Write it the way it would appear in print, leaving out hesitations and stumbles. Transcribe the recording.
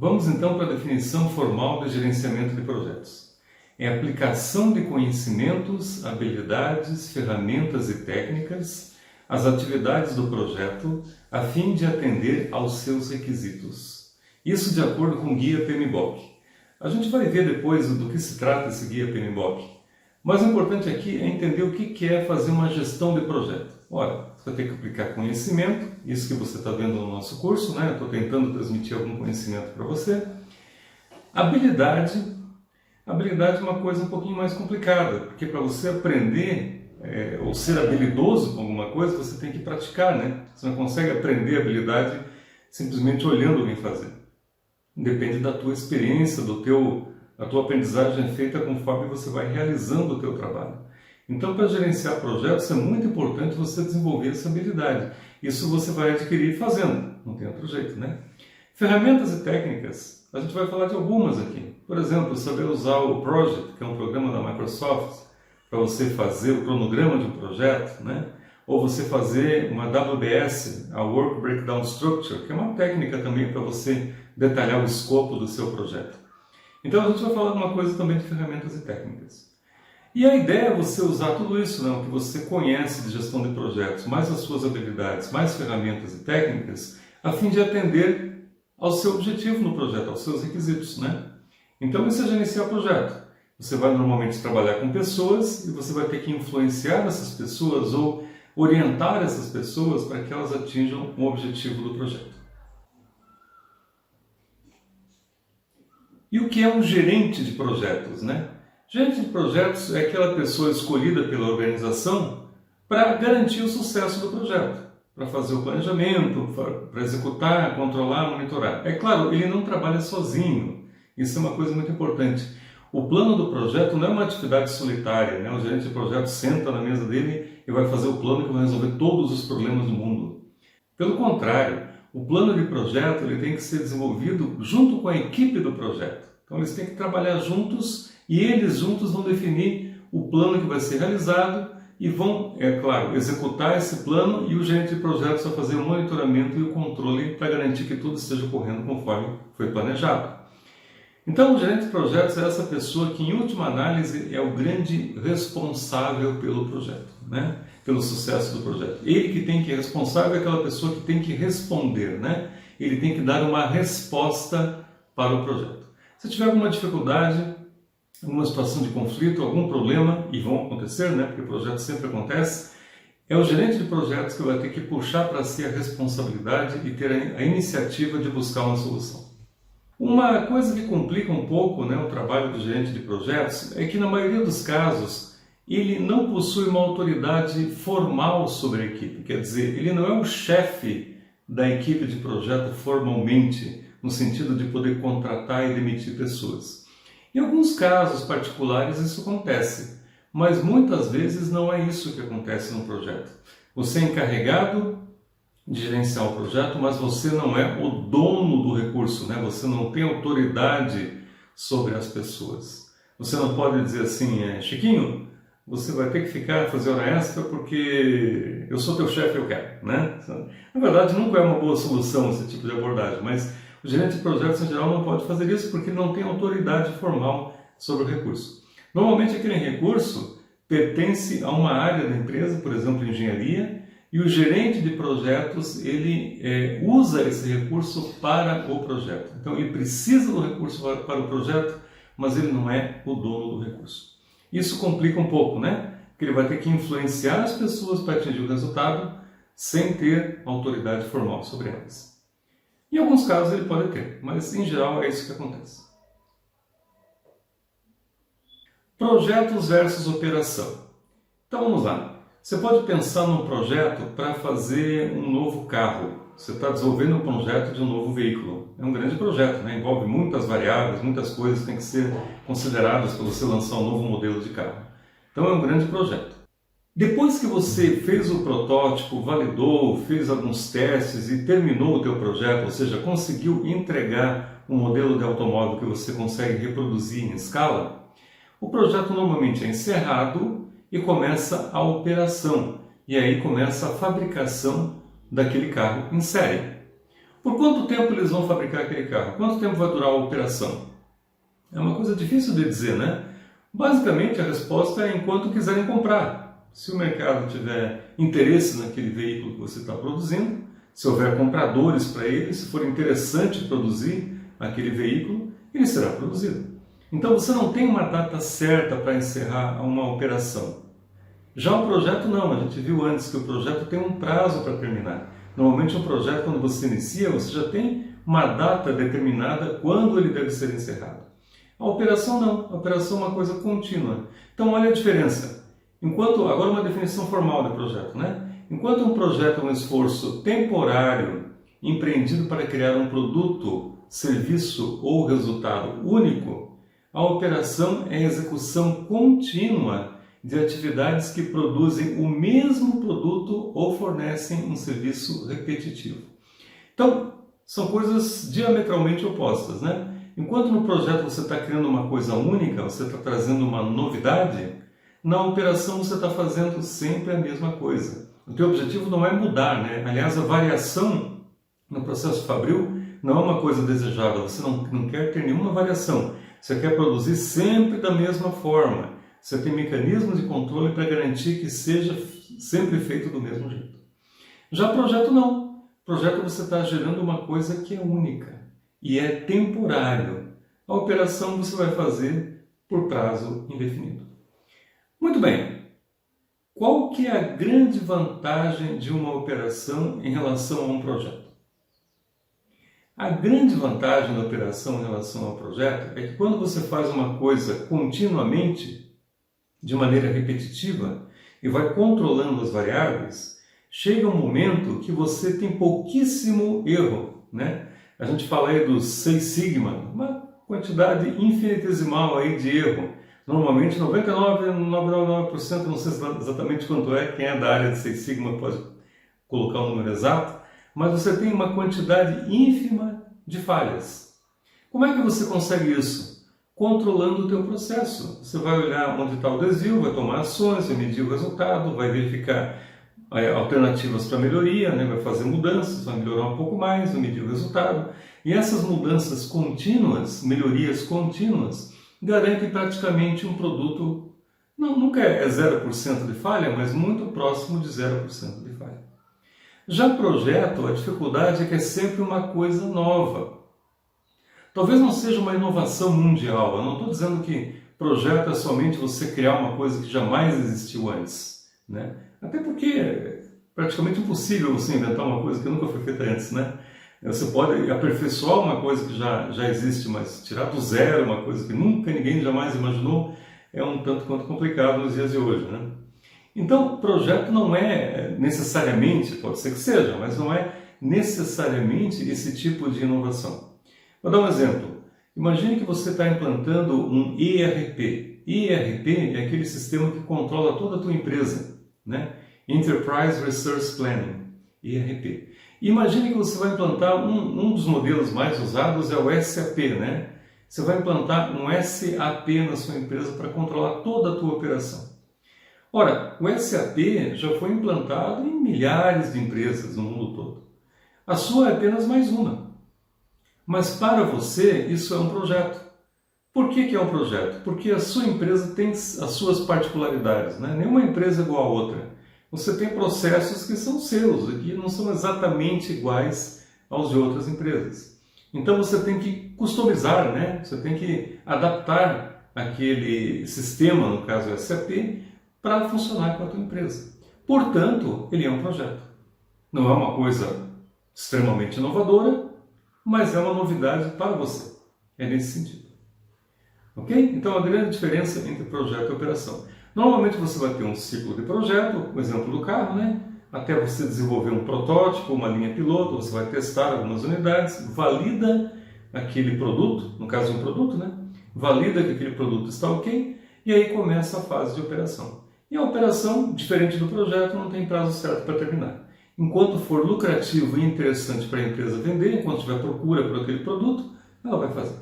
Vamos então para a definição formal de gerenciamento de projetos. É a aplicação de conhecimentos, habilidades, ferramentas e técnicas às atividades do projeto a fim de atender aos seus requisitos. Isso de acordo com o Guia PMBOK. A gente vai ver depois do que se trata esse Guia PMBOK. Mas o importante aqui é entender o que é fazer uma gestão de projeto. Ora, você vai ter que aplicar conhecimento, isso que você está vendo no nosso curso, né? Estou tentando transmitir algum conhecimento para você. Habilidade é uma coisa um pouquinho mais complicada, porque para você aprender ou ser habilidoso com alguma coisa, você tem que praticar, né? Você não consegue aprender habilidade simplesmente olhando alguém fazer. Depende da tua experiência, a tua aprendizagem é feita conforme você vai realizando o teu trabalho. Então, para gerenciar projetos, é muito importante você desenvolver essa habilidade. Isso você vai adquirir fazendo, não tem outro jeito, né? Ferramentas e técnicas, a gente vai falar de algumas aqui. Por exemplo, saber usar o Project, que é um programa da Microsoft, para você fazer o cronograma de um projeto, né? Ou você fazer uma WBS, a Work Breakdown Structure, que é uma técnica também para você detalhar o escopo do seu projeto. Então, a gente vai falar de uma coisa também de ferramentas e técnicas. E a ideia é você usar tudo isso, né, o que você conhece de gestão de projetos, mais as suas habilidades, mais ferramentas e técnicas, a fim de atender ao seu objetivo no projeto, aos seus requisitos, né? Então, isso é gerenciar o projeto. Você vai normalmente trabalhar com pessoas e você vai ter que influenciar essas pessoas ou orientar essas pessoas para que elas atinjam o objetivo do projeto. E o que é um gerente de projetos, né? Gerente de projetos é aquela pessoa escolhida pela organização para garantir o sucesso do projeto, para fazer o planejamento, para executar, controlar, monitorar. É claro, ele não trabalha sozinho, isso é uma coisa muito importante. O plano do projeto não é uma atividade solitária, né? O gerente de projeto senta na mesa dele e vai fazer o plano que vai resolver todos os problemas do mundo. Pelo contrário, o plano de projeto ele tem que ser desenvolvido junto com a equipe do projeto. Então eles têm que trabalhar juntos e eles juntos vão definir o plano que vai ser realizado e vão, é claro, executar esse plano e o gerente de projetos vai fazer o monitoramento e o controle para garantir que tudo esteja correndo conforme foi planejado. Então o gerente de projetos é essa pessoa que em última análise é o grande responsável pelo projeto, né? Pelo sucesso do projeto. Ele que tem que responsável é aquela pessoa que tem que responder, né? Ele tem que dar uma resposta para o projeto. Se tiver alguma dificuldade, alguma situação de conflito, algum problema, e vão acontecer, né? Porque o projeto sempre acontece, é o gerente de projetos que vai ter que puxar para si a responsabilidade e ter a iniciativa de buscar uma solução. Uma coisa que complica um pouco, né, o trabalho do gerente de projetos é que na maioria dos casos ele não possui uma autoridade formal sobre a equipe, quer dizer, ele não é o chefe da equipe de projeto formalmente, no sentido de poder contratar e demitir pessoas. Em alguns casos particulares isso acontece, mas muitas vezes não é isso que acontece no projeto. Você é encarregado de gerenciar o projeto, mas você não é o dono do recurso, né? Você não tem autoridade sobre as pessoas. Você não pode dizer assim, Chiquinho, você vai ter que fazer hora extra porque eu sou teu chefe, eu quero, né? Na verdade, nunca é uma boa solução esse tipo de abordagem, mas o gerente de projetos em geral não pode fazer isso porque não tem autoridade formal sobre o recurso. Normalmente aquele recurso pertence a uma área da empresa, por exemplo, engenharia, e o gerente de projetos, ele usa esse recurso para o projeto. Então, ele precisa do recurso para o projeto, mas ele não é o dono do recurso. Isso complica um pouco, né? Porque ele vai ter que influenciar as pessoas para atingir o resultado sem ter autoridade formal sobre elas. Em alguns casos ele pode ter, mas em geral é isso que acontece. Projetos versus operação. Então, vamos lá. Você pode pensar num projeto para fazer um novo carro. Você está desenvolvendo um projeto de um novo veículo. É um grande projeto, né? Envolve muitas variáveis, muitas coisas que têm que ser consideradas para você lançar um novo modelo de carro. Então é um grande projeto. Depois que você fez o protótipo, validou, fez alguns testes e terminou o teu projeto, ou seja, conseguiu entregar um modelo de automóvel que você consegue reproduzir em escala, o projeto normalmente é encerrado e começa a operação, e aí começa a fabricação daquele carro em série. Por quanto tempo eles vão fabricar aquele carro? Quanto tempo vai durar a operação? É uma coisa difícil de dizer, né? Basicamente, a resposta é enquanto quiserem comprar. Se o mercado tiver interesse naquele veículo que você está produzindo, se houver compradores para ele, se for interessante produzir aquele veículo, ele será produzido. Então, você não tem uma data certa para encerrar uma operação. Já o projeto não, a gente viu antes que o projeto tem um prazo para terminar. Normalmente um projeto, quando você inicia, você já tem uma data determinada quando ele deve ser encerrado. A operação não, a operação é uma coisa contínua. Então olha a diferença. Agora uma definição formal de projeto, né? Enquanto um projeto é um esforço temporário empreendido para criar um produto, serviço ou resultado único, a operação é a execução contínua de atividades que produzem o mesmo produto ou fornecem um serviço repetitivo. Então, são coisas diametralmente opostas, né? Enquanto no projeto você está criando uma coisa única, você está trazendo uma novidade, na operação você está fazendo sempre a mesma coisa. O teu objetivo não é mudar, né? Aliás, a variação no processo fabril não é uma coisa desejada, você não quer ter nenhuma variação. Você quer produzir sempre da mesma forma. Você tem mecanismos de controle para garantir que seja sempre feito do mesmo jeito. Já projeto não. Projeto você está gerando uma coisa que é única e é temporário. A operação você vai fazer por prazo indefinido. Muito bem. Qual que é a grande vantagem de uma operação em relação a um projeto? A grande vantagem da operação em relação ao projeto é que quando você faz uma coisa continuamente, de maneira repetitiva, e vai controlando as variáveis, chega um momento que você tem pouquíssimo erro, né? A gente fala aí dos 6 sigma, uma quantidade infinitesimal aí de erro. Normalmente 99,999%, não sei exatamente quanto é, quem é da área de 6 sigma pode colocar o número exato, mas você tem uma quantidade ínfima de falhas. Como é que você consegue isso? Controlando o teu processo. Você vai olhar onde está o desvio, vai tomar ações, vai medir o resultado, vai verificar alternativas para melhoria, né? Vai fazer mudanças, vai melhorar um pouco mais, vai medir o resultado. E essas mudanças contínuas, melhorias contínuas, garantem praticamente um produto, nunca é 0% de falha, mas muito próximo de 0% de falha. Já projeto, a dificuldade é que é sempre uma coisa nova. Talvez não seja uma inovação mundial, eu não estou dizendo que projeto é somente você criar uma coisa que jamais existiu antes, né? Até porque é praticamente impossível você inventar uma coisa que nunca foi feita antes, né? Você pode aperfeiçoar uma coisa que já existe, mas tirar do zero uma coisa que nunca ninguém jamais imaginou é um tanto quanto complicado nos dias de hoje, né? Então, projeto não é necessariamente, pode ser que seja, mas não é necessariamente esse tipo de inovação. Vou dar um exemplo. Imagine que você está implantando um ERP. ERP é aquele sistema que controla toda a tua empresa, né? Enterprise Resource Planning, ERP. Imagine que você vai implantar um dos modelos mais usados é o SAP, né? Você vai implantar um SAP na sua empresa para controlar toda a tua operação. Ora, o SAP já foi implantado em milhares de empresas no mundo todo. A sua é apenas mais uma. Mas para você, isso é um projeto. Por que é um projeto? Porque a sua empresa tem as suas particularidades, né? Nenhuma empresa é igual a outra. Você tem processos que são seus e que não são exatamente iguais aos de outras empresas. Então você tem que customizar, né? Você tem que adaptar aquele sistema, no caso o SAP, para funcionar com a tua empresa. Portanto, ele é um projeto. Não é uma coisa extremamente inovadora, mas é uma novidade para você. É nesse sentido. Ok? Então, a grande diferença entre projeto e operação. Normalmente você vai ter um ciclo de projeto, o exemplo do carro, né? Até você desenvolver um protótipo, uma linha piloto, você vai testar algumas unidades, valida aquele produto, no caso um produto, né? Valida que aquele produto está ok, e aí começa a fase de operação. E a operação, diferente do projeto, não tem prazo certo para terminar. Enquanto for lucrativo e interessante para a empresa vender, enquanto tiver procura por aquele produto, ela vai fazer.